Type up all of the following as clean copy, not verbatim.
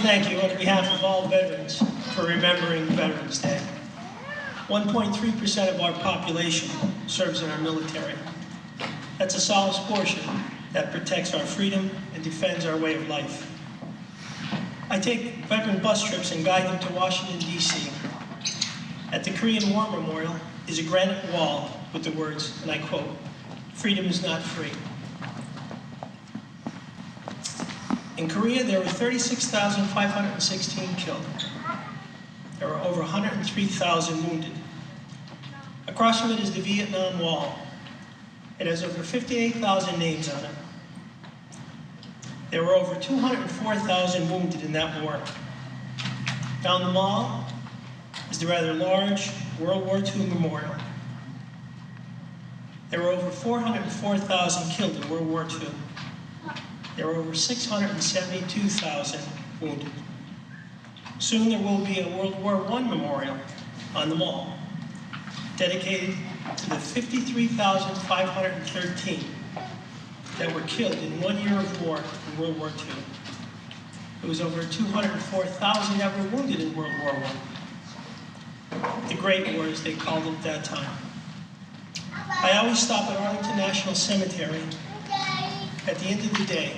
thank you on behalf of all veterans for remembering Veterans Day. 1.3% of our population serves in our military. That's a solid portion that protects our freedom and defends our way of life. I take veteran bus trips and guide them to Washington, D.C. At the Korean War Memorial is a granite wall with the words, and I quote, "Freedom is not free." In Korea, there were 36,516 killed. There were over 103,000 wounded. Across from it is the Vietnam Wall. It has over 58,000 names on it. There were over 204,000 wounded in that war. Down the mall is the rather large World War II memorial. There were over 404,000 killed in World War II. There were over 672,000 wounded. Soon there will be a World War I memorial on the mall, dedicated to the 53,513 that were killed in 1 year of war in World War II. It was over 204,000 that were wounded in World War I. The Great War, as they called it at that time. I always stop at Arlington National Cemetery at the end of the day,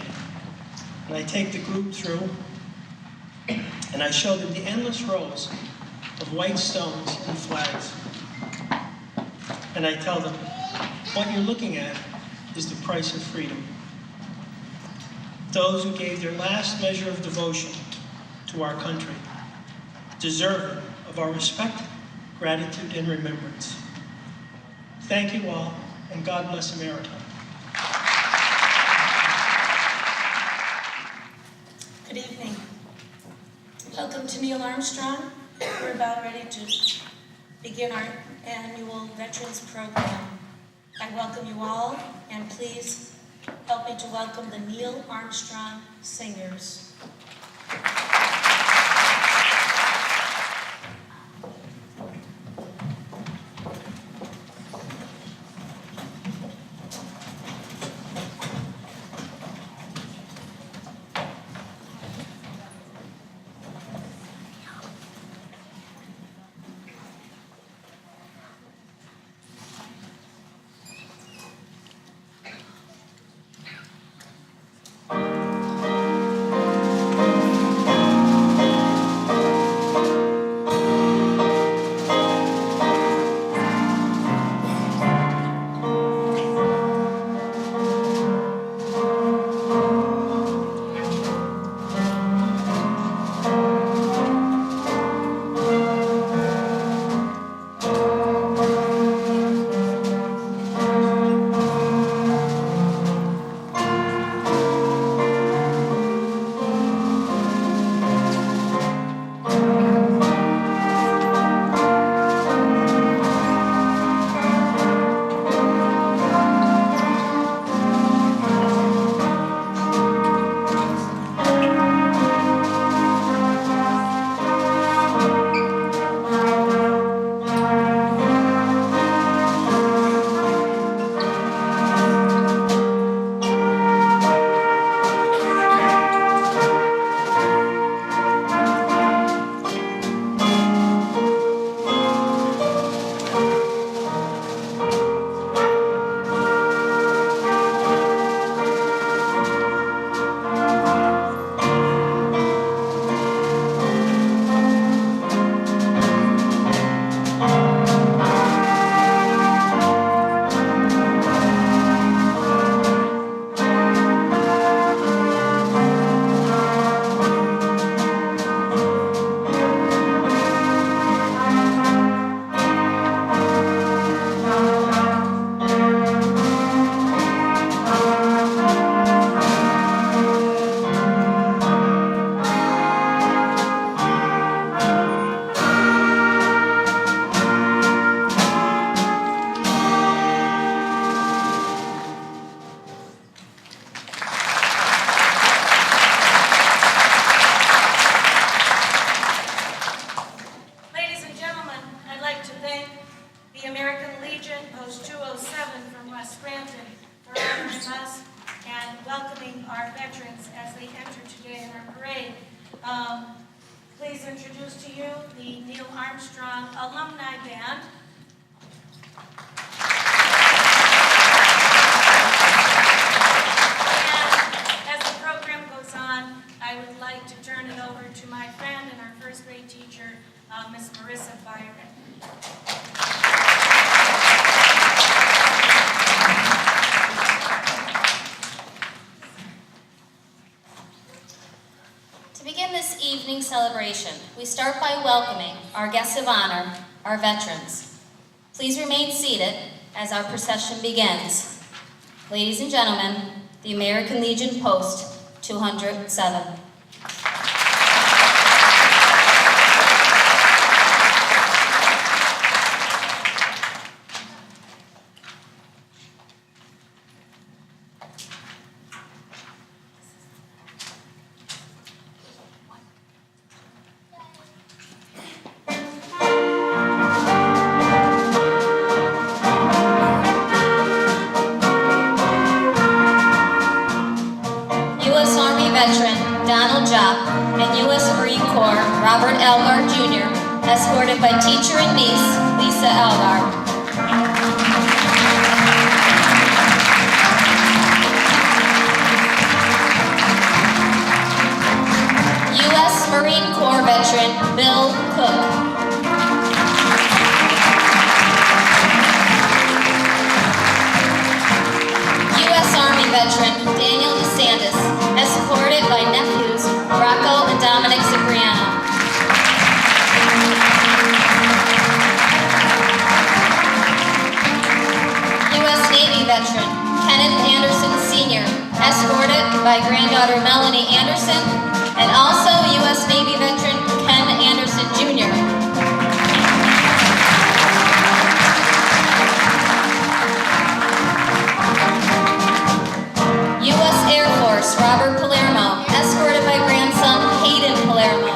and I take the group through, and I show them the endless rows of white stones and flags. And I tell them, what you're looking at is the price of freedom. Those who gave their last measure of devotion to our country, deserving of our respect, gratitude, and remembrance. Thank you all, and God bless America. Good evening. Welcome to Gnall Armstrong. We're about ready to begin our annual Veterans Program. I welcome you all, and please help me to welcome the Gnall Armstrong Singers. welcoming our veterans as they enter today in our parade. Please introduce to you the Gnall Armstrong Alumni Band. And as the program goes on, I would like to turn it over to my friend and our first grade teacher, Miss Marissa Byron. To begin this evening celebration, we start by welcoming our guests of honor, our veterans. Please remain seated as our procession begins. Ladies and gentlemen, the American Legion Post 207. Robert Elgar Jr., escorted by teacher and niece, Lisa Elgar. U.S. Marine Corps veteran, Bill Cook. U.S. Army veteran, Daniel DeSantis, escorted by nephews, Rocco and Dominic Cipriano. U.S. Navy veteran, Kenneth Anderson Sr., escorted by granddaughter Melanie Anderson, and also U.S. Navy veteran, Ken Anderson Jr. U.S. Air Force, Robert Palermo, escorted by grandson, Hayden Palermo.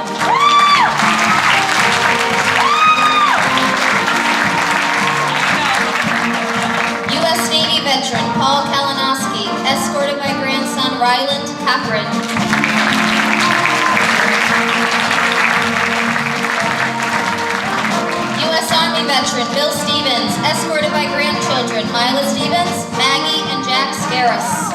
U.S. Navy veteran Paul Kalinowski, escorted by grandson Ryland Cochran. U.S. Army veteran Bill Stevens, escorted by grandchildren Mila Stevens, Maggie, and Jack Scaris.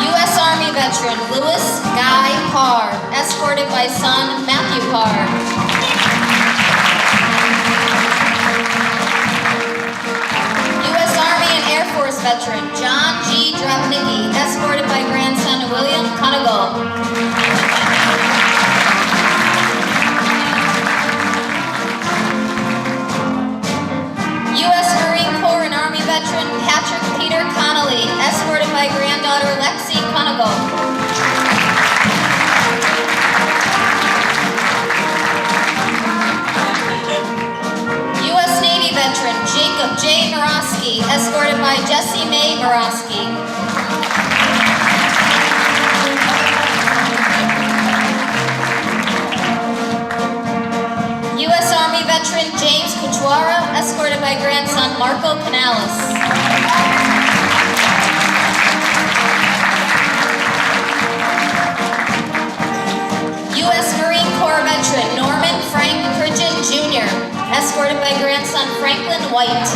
U.S. Army veteran Louis Guy Parr, escorted by son Matthew Parr. U.S. Army and Air Force veteran John G. Drapnicki, escorted by grandson William Conigal. U.S. Marine Corps and Army veteran Patrick Peter Connolly, escorted by granddaughter Lexi Conigal. U.S. Navy veteran Jacob J. Morosky, escorted by Jessie Mae Morosky. U.S. Army veteran James Cuchwara, escorted by grandson Marco Canales. U.S. Marine Corps veteran Norman Frank Pridgeon Jr., escorted by grandson Franklin White.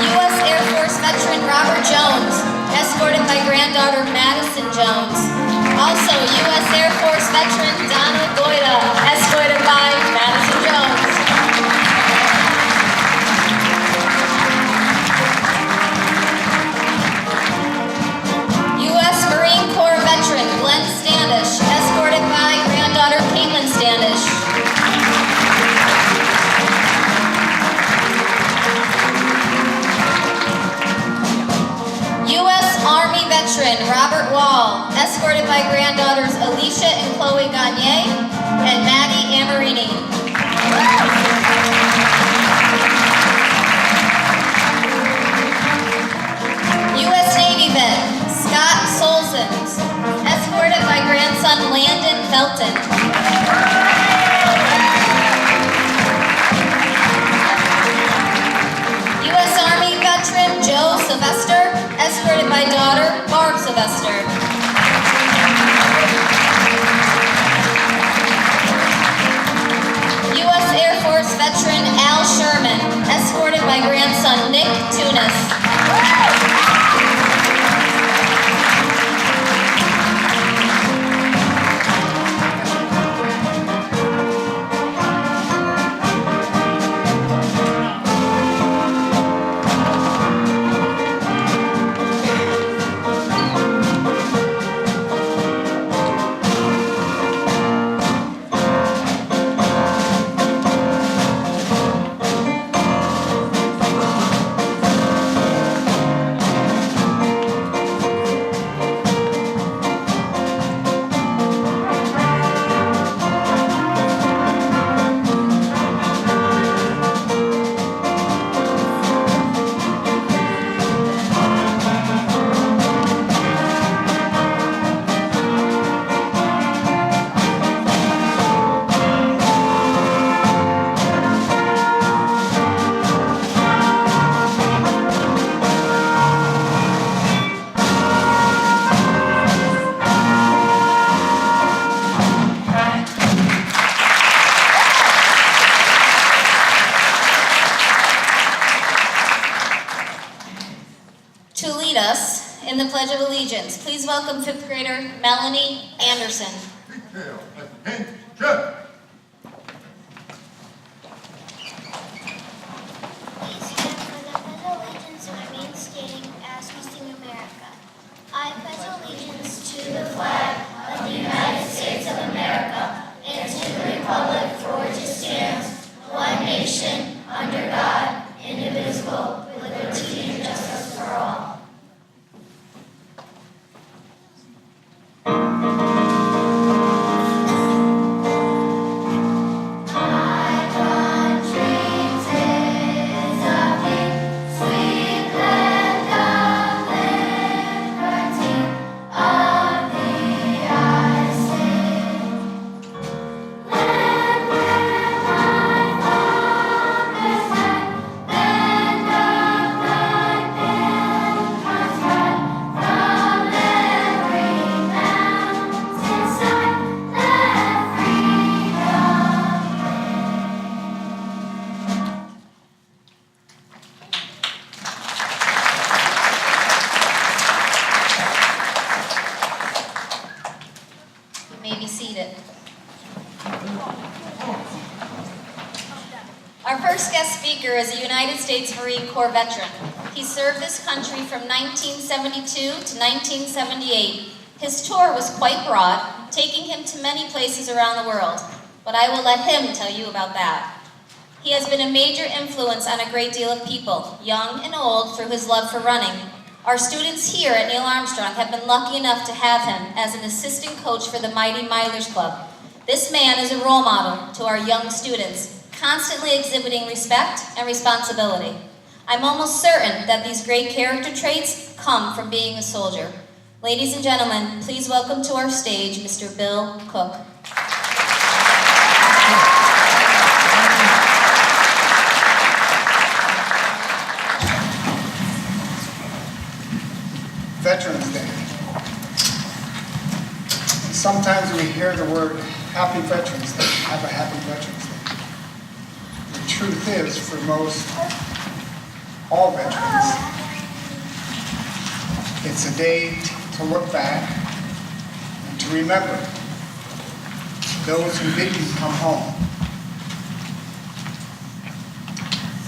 U.S. Air Force veteran Robert Jones, escorted by granddaughter Madison Jones. Also, U.S. Air Force veteran Donald Goida, escorted by Madison Jones. U.S. Marine Corps veteran Glenn Standish, escorted by granddaughter Caitlin Standish. U.S. Army veteran Robert Wall, escorted by granddaughters Alicia and Chloe Gagne and Maddie Amarini. U.S. Navy vet Scott Solzens, escorted by grandson Landon Felton. escorted by daughter Barb Sylvester. U.S. Air Force veteran Al Sherman, escorted by grandson Nick Tunis. To lead us in the Pledge of Allegiance, please welcome 5th grader Melanie Anderson. I pledge allegiance to the flag of the United States of America and to the republic for which it stands, one nation, under God, indivisible, with liberty and justice for all. You may be seated. Our first guest speaker is a United States Marine Corps veteran. He served this country from 1972 to 1978. His tour was quite broad, taking him to many places around the world, but I will let him tell you about that. He has been a major influence on a great deal of people, young and old, through his love for running. Our students here at Gnall Armstrong have been lucky enough to have him as an assistant coach for the Mighty Milers Club. This man is a role model to our young students, constantly exhibiting respect and responsibility. I'm almost certain that these great character traits come from being a soldier. Ladies and gentlemen, please welcome to our stage Mr. Bill Cook. Veterans Day. Sometimes we hear the word Happy Veterans Day, have a Happy Veterans Day. The truth is, for most, all veterans, it's a day to look back and to remember those who didn't come home.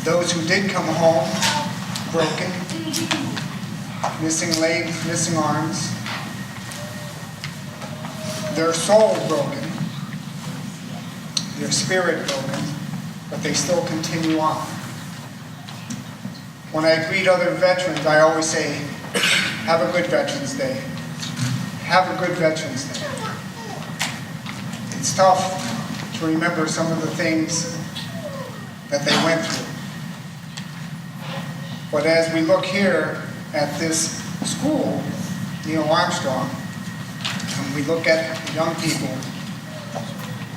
Those who did come home broken, missing legs, missing arms, their soul broken, their spirit broken, but they still continue on. When I greet other veterans, I always say, have a good Veterans Day. Have a good Veterans Day. It's tough to remember some of the things that they went through. But as we look here at this school, Gnall Armstrong, and we look at the young people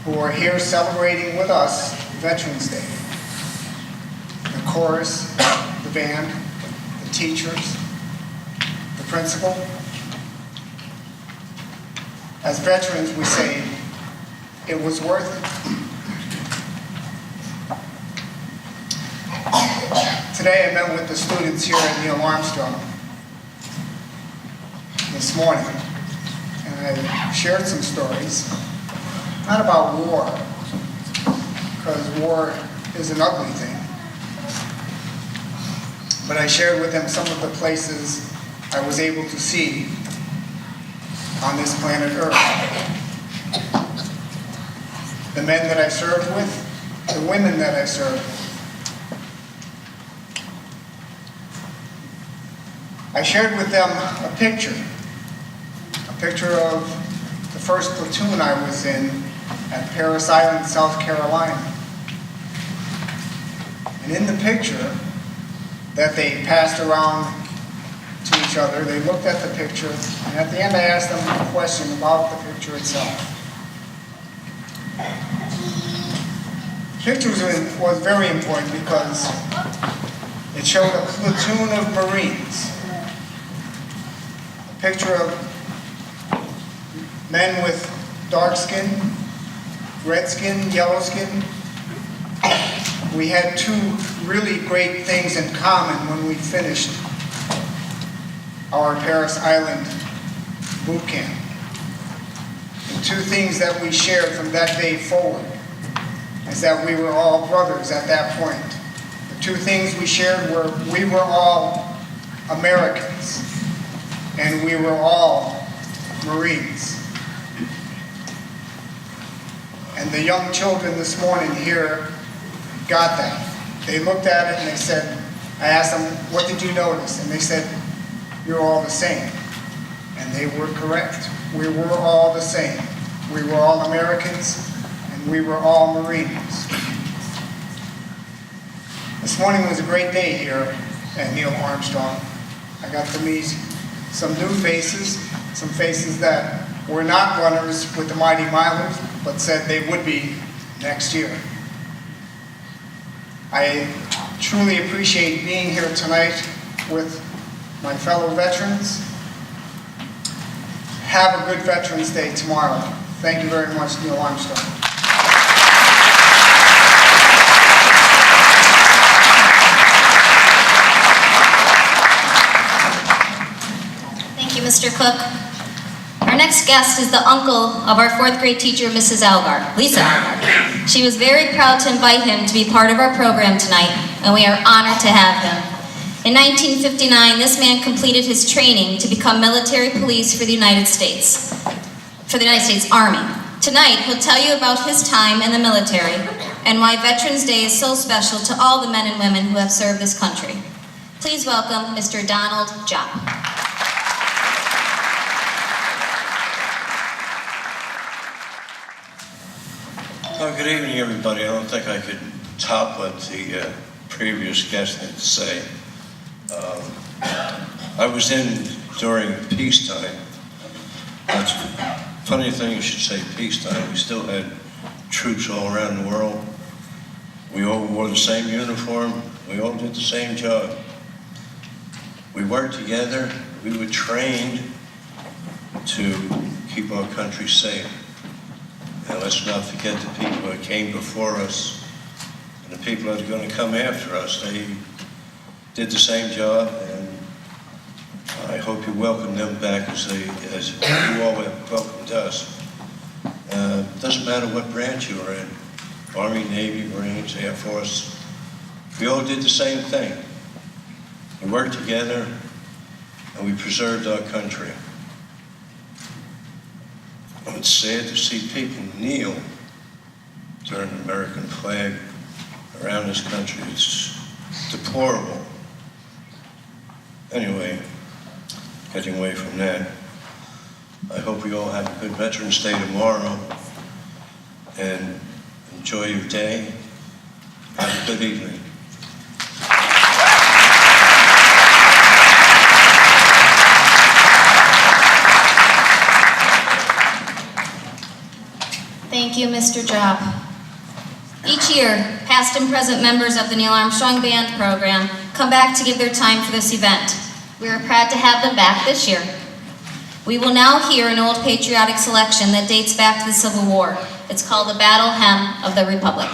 who are here celebrating with us Veterans Day, the chorus, the band, the teachers, principal. As veterans, we say, it was worth it. Today I met with the students here at Gnall Armstrong this morning, and I shared some stories, not about war, because war is an ugly thing, but I shared with them some of the places I was able to see on this planet Earth. The men that I served with, the women that I served with. I shared with them a picture of the first platoon I was in at Parris Island, South Carolina. And in the picture that they passed around to each other, they looked at the picture, and at the end I asked them a question about the picture itself. The picture was very important because it showed a platoon of Marines. A picture of men with dark skin, red skin, yellow skin. We had two really great things in common when we finished our Parris Island boot camp. The two things that we shared from that day forward is that we were all brothers at that point. The two things we shared were we were all Americans and we were all Marines. And the young children this morning here got that. They looked at it and they said, I asked them, what did you notice? And they said, you're all the same. And they were correct. We were all the same. We were all Americans and we were all Marines. This morning was a great day here at Gnall Armstrong. I got to meet some new faces, some faces that were not runners with the Mighty Milers, but said they would be next year. I truly appreciate being here tonight with my fellow veterans. Have a good Veterans Day tomorrow. Thank you very much, Gnall Armstrong. Thank you, Mr. Cook. Our next guest is the uncle of our 4th grade teacher, Mrs. Algar, Lisa Algar. She was very proud to invite him to be part of our program tonight, and we are honored to have him. In 1959, this man completed his training to become military police for the United States Army. Tonight, he'll tell you about his time in the military and why Veterans Day is so special to all the men and women who have served this country. Please welcome Mr. Donald Jopp. Well, good evening, everybody. I don't think I could top what the previous guest had to say. I was in during peacetime. That's a funny thing you should say peacetime. We still had troops all around the world. We all wore the same uniform. We all did the same job. We worked together. We were trained to keep our country safe. And let's not forget the people that came before us and the people that are going to come after us. They did the same job, and I hope you welcome them back as you all have welcomed us. Doesn't matter what branch you were in, Army, Navy, Marines, Air Force, we all did the same thing. We worked together and we preserved our country. It's sad to see people kneel during the American flag around this country. It's deplorable. Anyway, getting away from that, I hope we all have a good Veterans Day tomorrow and enjoy your day. Have a good evening. Thank you, Mr. Jopp. Each year, past and present members of the Gnall Armstrong Band program come back to give their time for this event. We are proud to have them back this year. We will now hear an old patriotic selection that dates back to the Civil War. It's called the Battle Hymn of the Republic.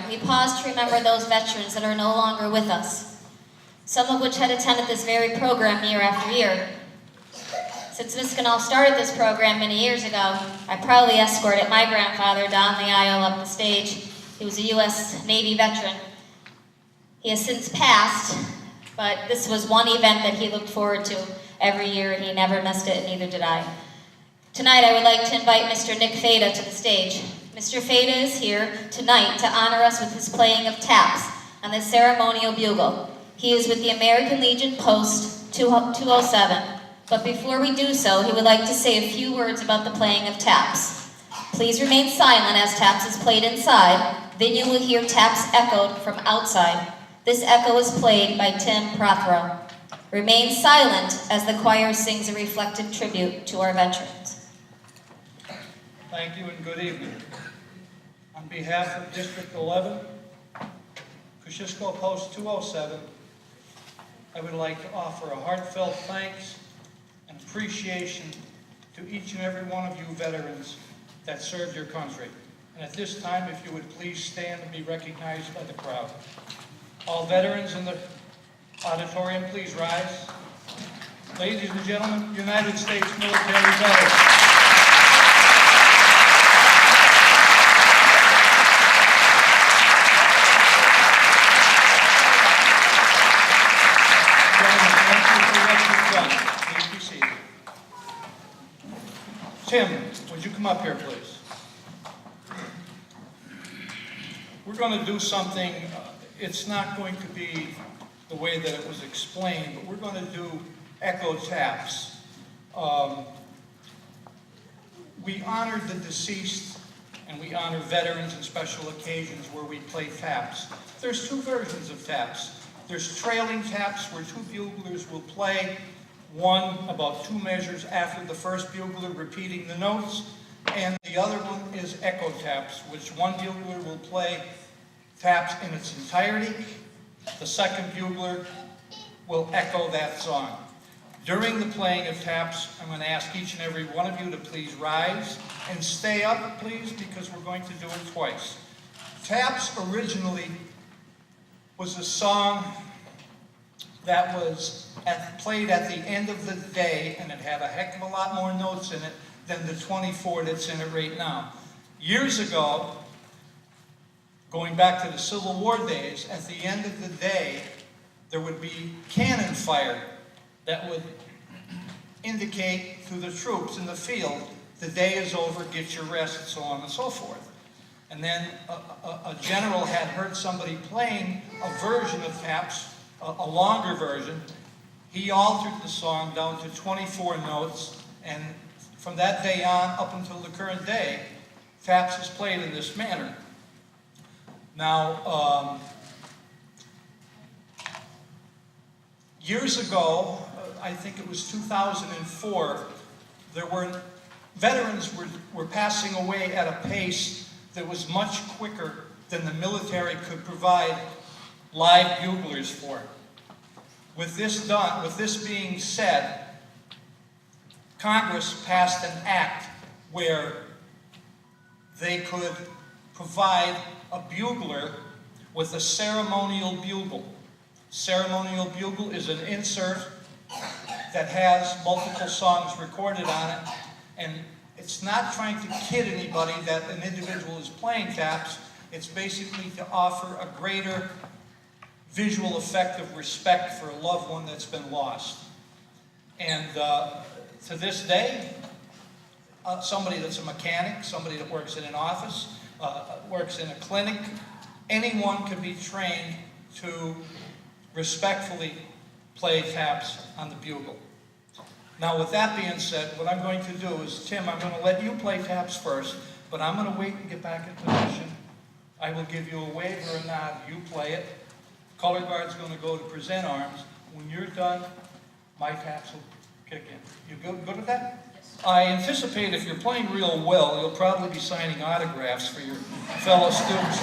We pause to remember those veterans that are no longer with us, some of which had attended this very program year after year. Since Miss Gnall started this program many years ago, I proudly escorted my grandfather down the aisle up the stage. He was a U.S. Navy veteran. He has since passed, but this was one event that he looked forward to every year, and he never missed it, and neither did I. Tonight, I would like to invite Mr. Nick Fada to the stage. Mr. Fada is here tonight to honor us with his playing of taps on the ceremonial bugle. He is with the American Legion Post 207. But before we do so, he would like to say a few words about the playing of taps. Please remain silent as taps is played inside. Then you will hear taps echoed from outside. This echo is played by Tim Prothero. Remain silent as the choir sings a reflective tribute to our veterans. Thank you and good evening. On behalf of District 11, Kosciuszko Post 207, I would like to offer a heartfelt thanks and appreciation to each and every one of you veterans that served your country. And at this time, if you would please stand and be recognized by the crowd. All veterans in the auditorium, please rise. Ladies and gentlemen, United States military veterans. Tim, would you come up here, please? We're going to do something, it's not going to be the way that it was explained, but we're going to do echo taps. We honor the deceased and we honor veterans and special occasions where we play taps. There's two versions of taps. There's trailing taps where two buglers will play, one about 2 measures after the first bugler repeating the notes, and the other one is echo taps, which one bugler will play taps in its entirety. The second bugler will echo that song. During the playing of taps, I'm going to ask each and every one of you to please rise and stay up, please, because we're going to do it twice. Taps originally was a song that was played at the end of the day, and it had a heck of a lot more notes in it than the 24 that's in it right now. Years ago, going back to the Civil War days, at the end of the day, there would be cannon fired that would indicate to the troops in the field, the day is over, get your rest, and so on and so forth. And then a general had heard somebody playing a version of taps, a longer version. He altered the song down to 24 notes, and from that day on, up until the current day, taps is played in this manner. Now, years ago, I think it was 2004, veterans were passing away at a pace that was much quicker than the military could provide live buglers for. With this being said, Congress passed an act where they could provide a bugler with a ceremonial bugle. Ceremonial bugle is an insert that has multiple songs recorded on it, and it's not trying to kid anybody that an individual is playing taps. It's basically to offer a greater visual effect of respect for a loved one that's been lost. And to this day, somebody that's a mechanic, somebody that works in an office, works in a clinic, anyone can be trained to respectfully play taps on the bugle. Now, with that being said, what I'm going to do is, Tim, I'm going to let you play taps first, but I'm going to wait and get back in position. I will give you a wave or a nod. You play it. Color guard's going to go to present arms. When you're done, my taps will kick in. You good at that? Yes. I anticipate if you're playing real well, you'll probably be signing autographs for your fellow students.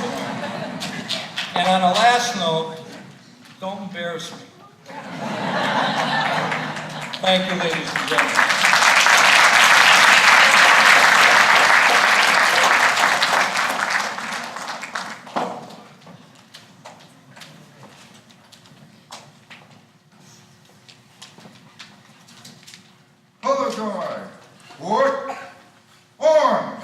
And on a last note, don't embarrass me. Thank you, ladies and gentlemen. Lazor, Wood, Orange.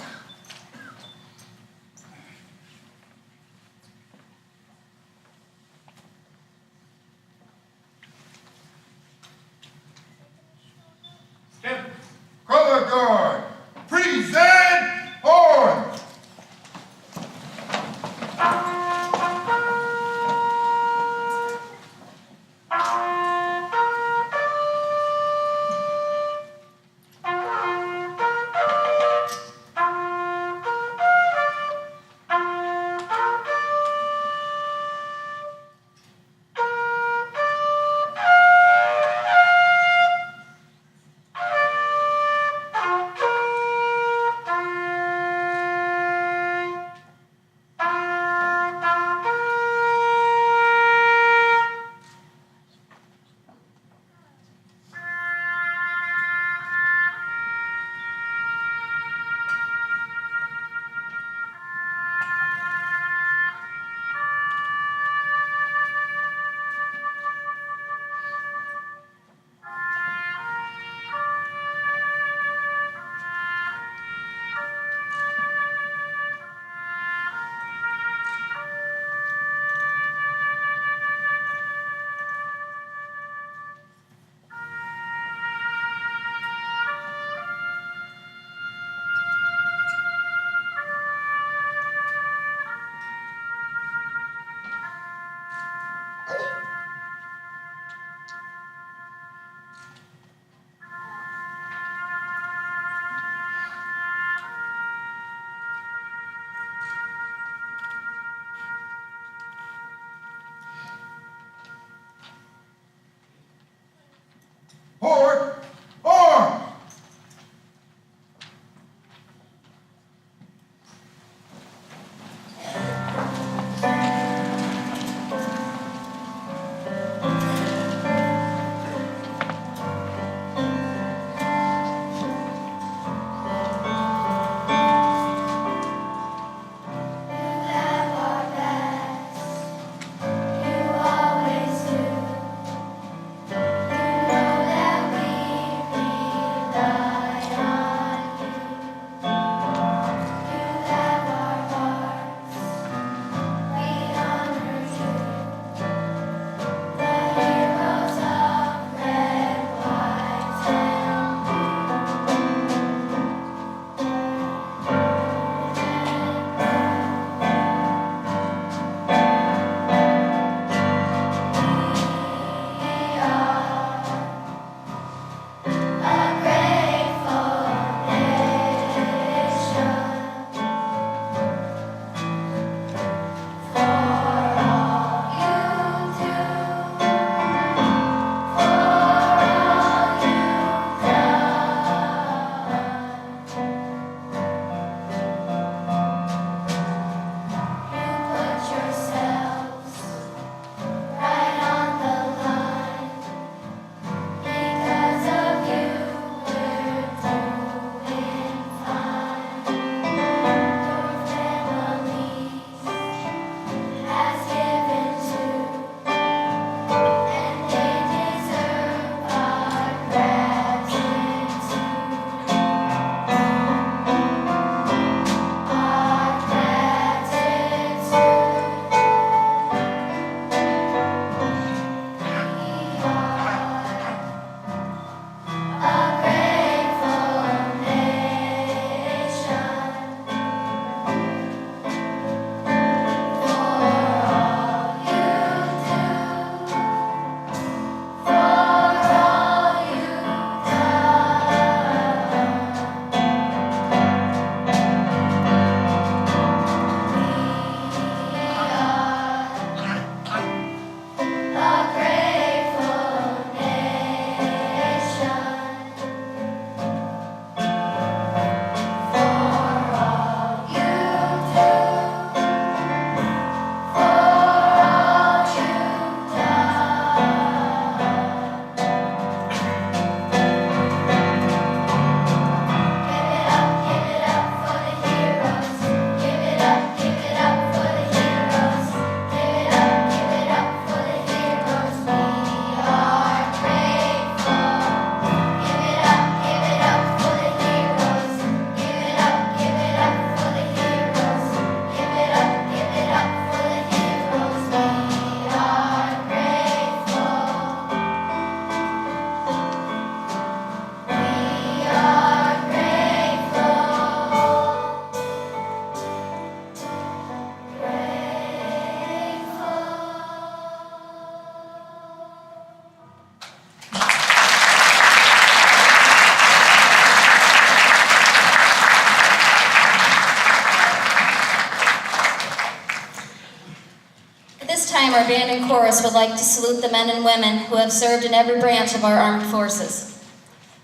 and chorus would like to salute the men and women who have served in every branch of our armed forces.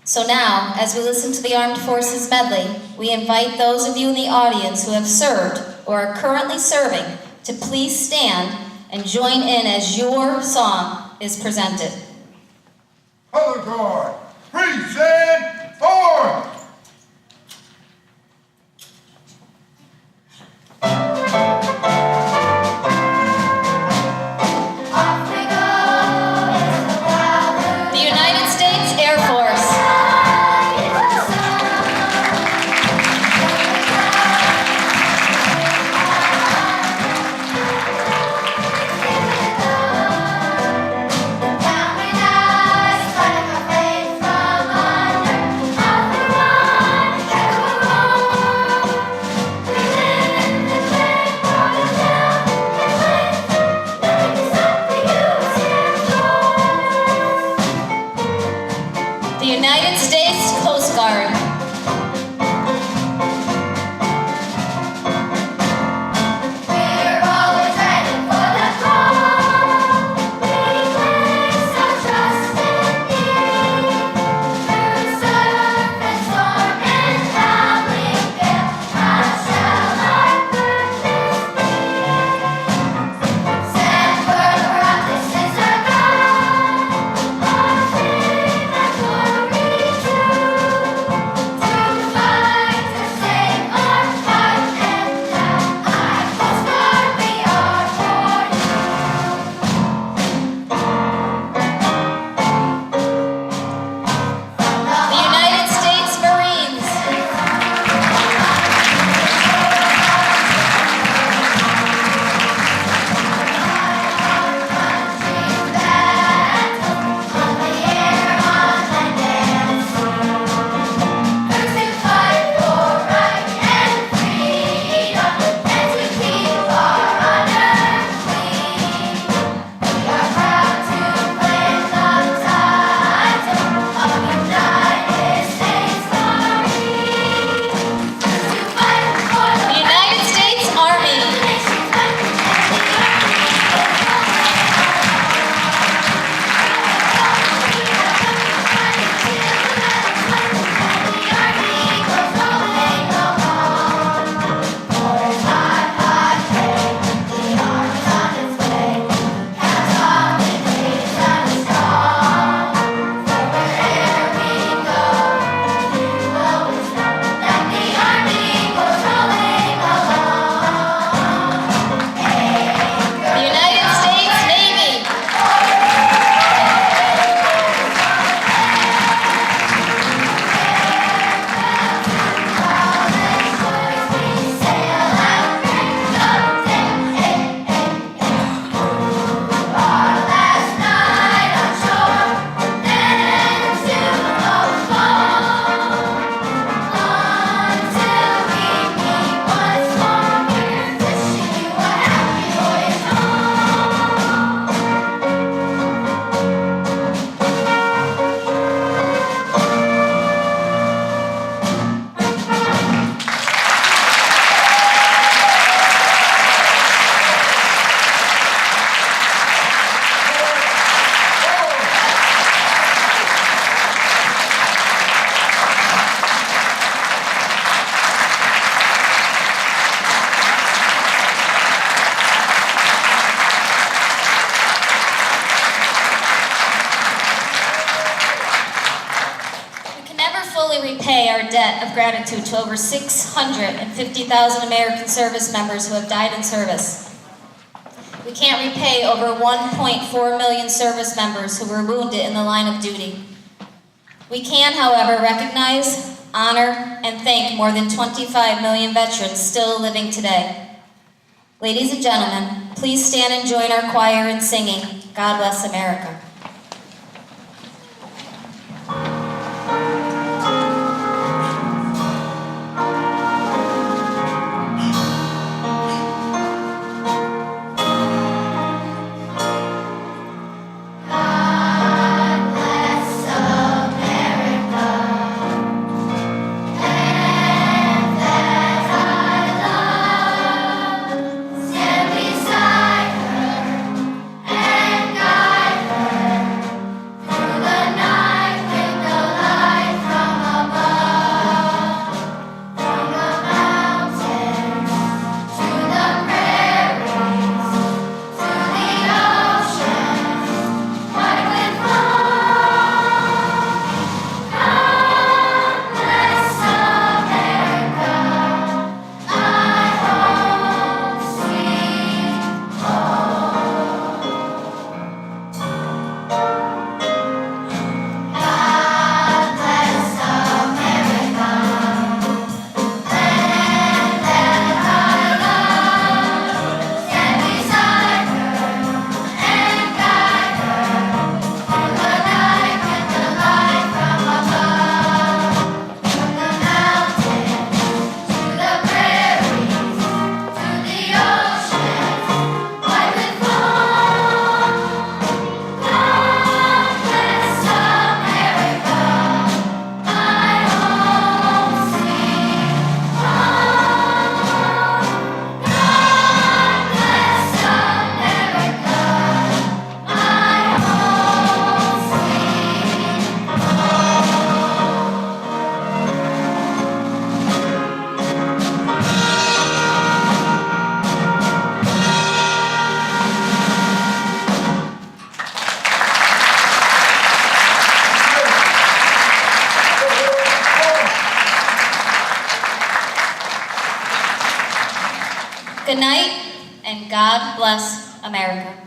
So now, as we listen to the Armed Forces medley, we invite those of you in the audience who have served or are currently serving to please stand and join in as your song is presented. Color guard, present arms! The United States Air Force. The United States Coast Guard. We're always ready for the call. We place our trust in Thee. Through surf and storm and howling gale, how shall our purpose be? Send word for us, this is our God. Our faith and glory true. To fight to save our heart and now, our Coast Guard we are for The United States Marines. on the air, on land and sea. First to fight for right and freedom, and to keep our honor clean. We are proud to claim the title of United States Marines. First to fight for The the United States Army. nation's right, and the army goes rolling along. Orders hot, hot, hey, the army's on its way. Hands off the days and strong. For wherever we go, you always know that the army goes rolling along. The United States Navy. Last night on shore, then soon goes home. Until we meet once more, we're wishing you a happy voyage home. We can never fully repay our debt of gratitude to over 650,000 American service members who have died in service. We can't repay over 1.4 million service members who were wounded in the line of duty. We can, however, recognize, honor, and thank more than 25 million veterans still living today. Ladies and gentlemen, please stand and join our choir in singing, God Bless America. God bless America, land that I love. Stand beside her Good night, and God bless America.